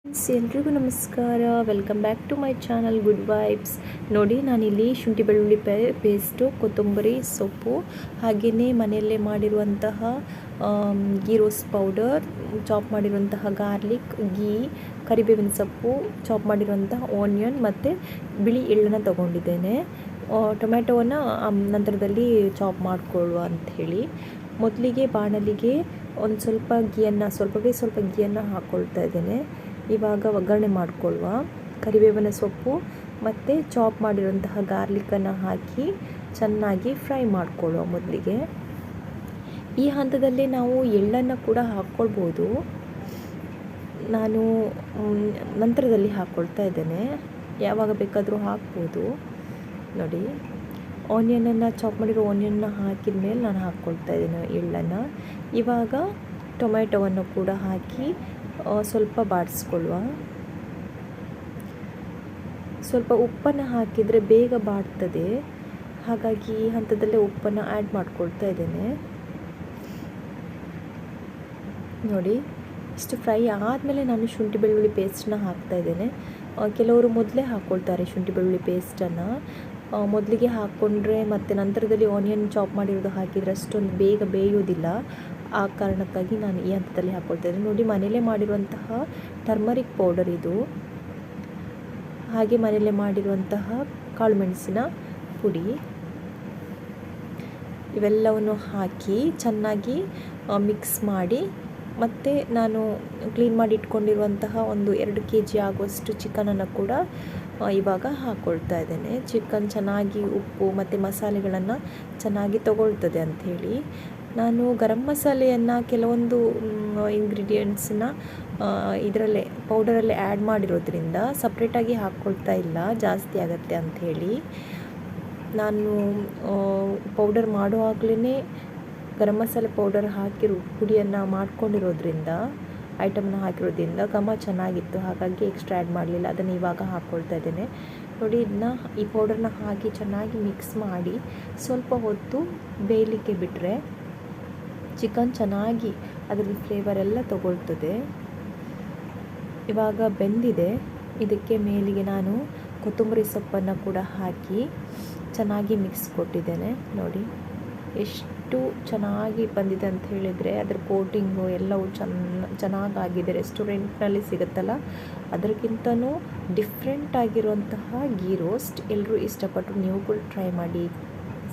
ಎಲ್ರಿಗೂ ನಮಸ್ಕಾರ. Welcome back to my channel good vibes. ನೋಡಿ, ನಾನಿಲ್ಲಿ ಶುಂಠಿ ಬೆಳ್ಳುಳ್ಳಿ ಪೇಸ್ಟು, ಕೊತ್ತಂಬರಿ ಸೊಪ್ಪು, ಹಾಗೆಯೇ ಮನೆಯಲ್ಲೇ ಮಾಡಿರುವಂತಹ ಗೀ ರೋಸ್ಟ್ ಪೌಡರ್, ಚಾಪ್ ಮಾಡಿರುವಂತಹ ಗಾರ್ಲಿಕ್, ಗೀ, ಕರಿಬೇವಿನ ಸೊಪ್ಪು, ಚಾಪ್ ಮಾಡಿರುವಂತಹ ಆನಿಯನ್ ಮತ್ತು ಬಿಳಿ ಎಳ್ಳನ್ನು ತಗೊಂಡಿದ್ದೇನೆ. ಟೊಮ್ಯಾಟೋವನ್ನು ನಂತರದಲ್ಲಿ ಚಾಪ್ ಮಾಡಿಕೊಳ್ಳುವ ಅಂಥೇಳಿ ಮೊದಲಿಗೆ ಬಾಣಲಿಗೆ ಒಂದು ಸ್ವಲ್ಪ ಸ್ವಲ್ಪ ಗೀಯನ್ನು ಹಾಕ್ಕೊಳ್ತಾ ಇದ್ದೇನೆ. ಇವಾಗ ಒಗ್ಗರಣೆ ಮಾಡಿಕೊಳ್ಳುವ. ಕರಿಬೇವಿನ ಸೊಪ್ಪು ಮತ್ತು ಚಾಪ್ ಮಾಡಿರುವಂತಹ ಗಾರ್ಲಿಕ್ಕನ್ನು ಹಾಕಿ ಚೆನ್ನಾಗಿ ಫ್ರೈ ಮಾಡಿಕೊಳ್ಳುವ. ಮೊದಲಿಗೆ ಈ ಹಂತದಲ್ಲಿ ನಾವು ಎಳ್ಳನ್ನು ಕೂಡ ಹಾಕ್ಕೊಳ್ಬೋದು. ನಾನು ನಂತರದಲ್ಲಿ ಹಾಕ್ಕೊಳ್ತಾ ಇದ್ದೇನೆ, ಯಾವಾಗ ಬೇಕಾದರೂ ಹಾಕ್ಬೋದು. ನೋಡಿ, ಚಾಪ್ ಮಾಡಿರೋ ಆನಿಯನ್ನ ಹಾಕಿದ ಮೇಲೆ ನಾನು ಹಾಕ್ಕೊಳ್ತಾ ಇದ್ದೇನೆ ಎಳ್ಳನ್ನು. ಇವಾಗ ಟೊಮ್ಯಾಟೊವನ್ನು ಕೂಡ ಹಾಕಿ ಸ್ವಲ್ಪ ಬಾಡಿಸ್ಕೊಳ್ಳುವ. ಸ್ವಲ್ಪ ಉಪ್ಪನ್ನು ಹಾಕಿದರೆ ಬೇಗ ಬಾಡ್ತದೆ, ಹಾಗಾಗಿ ಈ ಹಂತದಲ್ಲೇ ಉಪ್ಪನ್ನು ಆ್ಯಡ್ ಮಾಡ್ಕೊಳ್ತಾ ಇದ್ದೇನೆ. ನೋಡಿ, ಇಷ್ಟು ಫ್ರೈ ಆದಮೇಲೆ ನಾನು ಶುಂಠಿ ಬೆಳ್ಳುಳ್ಳಿ ಪೇಸ್ಟನ್ನ ಹಾಕ್ತಾ ಇದ್ದೇನೆ. ಕೆಲವರು ಮೊದಲೇ ಹಾಕ್ಕೊಳ್ತಾರೆ ಶುಂಠಿ ಬೆಳ್ಳುಳ್ಳಿ ಪೇಸ್ಟನ್ನು. ಮೊದಲಿಗೆ ಹಾಕ್ಕೊಂಡ್ರೆ ಮತ್ತು ನಂತರದಲ್ಲಿ ಆನಿಯನ್ ಚಾಪ್ ಮಾಡಿರೋದು ಹಾಕಿದರೆ ಅಷ್ಟೊಂದು ಬೇಗ ಬೇಯೋದಿಲ್ಲ. ಆ ಕಾರಣಕ್ಕಾಗಿ ನಾನು ಈ ಹಂತದಲ್ಲಿ ಹಾಕ್ಕೊಳ್ತಾ ಇದ್ದೇನೆ. ನೋಡಿ, ಮನೆಯಲ್ಲೇ ಮಾಡಿರುವಂತಹ ಟರ್ಮರಿಕ್ ಪೌಡರ್ ಇದು, ಹಾಗೆ ಮನೆಯಲ್ಲೇ ಮಾಡಿರುವಂತಹ ಕಾಳು ಮೆಣಸಿನ ಪುಡಿ, ಇವೆಲ್ಲವನ್ನು ಹಾಕಿ ಚೆನ್ನಾಗಿ ಮಿಕ್ಸ್ ಮಾಡಿ, ಮತ್ತು ನಾನು ಕ್ಲೀನ್ ಮಾಡಿ ಇಟ್ಕೊಂಡಿರುವಂತಹ ಒಂದು 2 kg ಆಗುವಷ್ಟು ಚಿಕನನ್ನು ಕೂಡ ಇವಾಗ ಹಾಕ್ಕೊಳ್ತಾ ಇದ್ದೇನೆ. ಚಿಕನ್ ಚೆನ್ನಾಗಿ ಉಪ್ಪು ಮತ್ತು ಮಸಾಲೆಗಳನ್ನು ಚೆನ್ನಾಗಿ ತಗೊಳ್ತದೆ ಅಂಥೇಳಿ ನಾನು ಗರಂ ಮಸಾಲೆಯನ್ನು ಕೆಲವೊಂದು ಇಂಗ್ರೀಡಿಯೆಂಟ್ಸನ್ನ ಇದರಲ್ಲೇ ಪೌಡರಲ್ಲೇ ಆ್ಯಡ್ ಮಾಡಿರೋದ್ರಿಂದ ಸಪ್ರೇಟಾಗಿ ಹಾಕ್ಕೊಳ್ತಾ ಇಲ್ಲ, ಜಾಸ್ತಿ ಆಗುತ್ತೆ ಅಂಥೇಳಿ. ನಾನು ಪೌಡರ್ ಮಾಡುವಾಗಲೇ ಗರಂ ಮಸಾಲೆ ಪೌಡರ್ ಪುಡಿಯನ್ನು ಮಾಡ್ಕೊಂಡಿರೋದ್ರಿಂದ, ಐಟಮನ್ನು ಹಾಕಿರೋದ್ರಿಂದ ಘಮ ಚೆನ್ನಾಗಿತ್ತು, ಹಾಗಾಗಿ ಎಕ್ಸ್ಟ್ರಾ ಆ್ಯಡ್ ಮಾಡಲಿಲ್ಲ. ಅದನ್ನು ಇವಾಗ ಹಾಕ್ಕೊಳ್ತಾ ಇದ್ದೇನೆ. ನೋಡಿ, ಈ ಪೌಡರ್ನ ಹಾಕಿ ಚೆನ್ನಾಗಿ ಮಿಕ್ಸ್ ಮಾಡಿ ಸ್ವಲ್ಪ ಹೊತ್ತು ಬೇಯಲಿಕ್ಕೆ ಬಿಟ್ಟರೆ ಚಿಕನ್ ಚೆನ್ನಾಗಿ ಅದರಲ್ಲಿ ಫ್ಲೇವರ್ ಎಲ್ಲ ತಗೊಳ್ತದೆ. ಇವಾಗ ಬೆಂದಿದೆ. ಇದಕ್ಕೆ ಮೇಲಿಗೆ ನಾನು ಕೊತ್ತಂಬರಿ ಸೊಪ್ಪನ್ನು ಕೂಡ ಹಾಕಿ ಚೆನ್ನಾಗಿ ಮಿಕ್ಸ್ ಕೊಟ್ಟಿದ್ದೇನೆ. ನೋಡಿ ಎಷ್ಟು ಚೆನ್ನಾಗಿ ಬಂದಿದೆ ಅಂತ ಹೇಳಿದರೆ, ಅದರ ಕೋಟಿಂಗು ಎಲ್ಲವೂ ಚೆನ್ನಾಗಾಗಿದೆ. ರೆಸ್ಟೋರೆಂಟ್ನಲ್ಲಿ ಸಿಗುತ್ತಲ್ಲ ಅದಕ್ಕಿಂತನೂ ಡಿಫ್ರೆಂಟ್ ಆಗಿರುವಂತಹ ಗೀ ರೋಸ್ಟ್. ಎಲ್ಲರೂ ಇಷ್ಟಪಟ್ಟು ನೀವು ಕೂಡ ಟ್ರೈ ಮಾಡಿ.